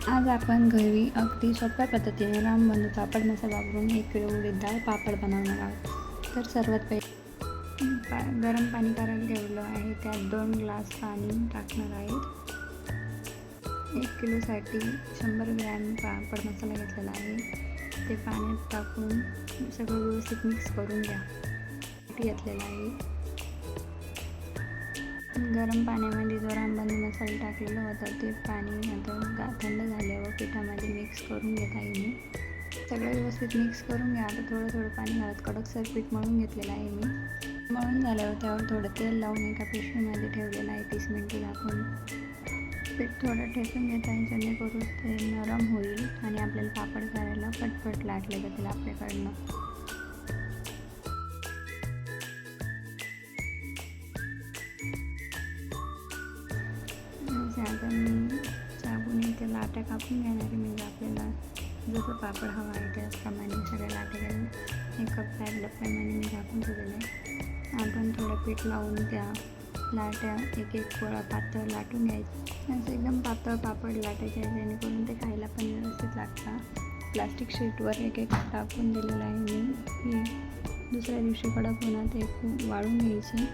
आज आपण घरी अगदी सोप्या पद्धतीने रामबंधू पापड मसाला वापरून 1 किलो उडीद डाळ पापड बनवणार आहोत. तर सर्वात पहिले गरम पाणी करायला ठेवलं आहे. त्यात 2 ग्लास पाणी टाकणार आहेत. 1 किलोसाठी 100 ग्रॅम पापड मसाला घेतलेला आहे. ते पाण्यात टाकून सगळं व्यवस्थित मिक्स करून घ्या. घेतलेला आहे. गरम पाण्यामध्ये जो रामबंधू मसाला टाकलेला होता ते पाणी आता थंड झाल्यावर पिठामध्ये मिक्स करून घेत आहे मी. सगळं व्यवस्थित मिक्स करून घ्या. आता थोडं पाणी घालत कडकसर पीठ मळून घेतलेलं आहे मी. मळून झाल्यावर त्यावर थोडं तेल लावून एका पिशवीमध्ये ठेवलेलं आहे. 30 मिनिटं झाकून पीठ थोडं ठेचून घेत आहे, जेणेकरून ते नरम होईल आणि आपल्याला पापड करायला पटपट लाटले जातील आपल्याकडनं. आपण चाकूने त्या लाट्या कापून घेणार आहे. म्हणजे आपल्याला जसं पापड हवा आहे त्याप्रमाणे सगळ्या लाट्या घालून 1 कप प्रमाणे मी झाकून ठेवलेलं आहे. आपण थोडं पीठ लावून त्या लाट्या एक गोळा पातळ लाटून घ्यायचं. असं एकदम पातळ पापड लाटायचे आहे, जेणेकरून ते खायला पण व्यवस्थित लागतात. प्लास्टिक शीटवर एक टाकून दिलेलं आहे मी. दुसऱ्या दिवशी कडक उन्हात एक वाळून घ्यायची.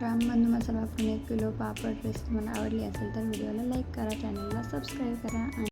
रामबंधू मसाला वापरून 1 किलो पापड रेसिपी मला आवडली असेल तर व्हिडिओला लाईक करा, चॅनलला सबस्क्राईब करा आणि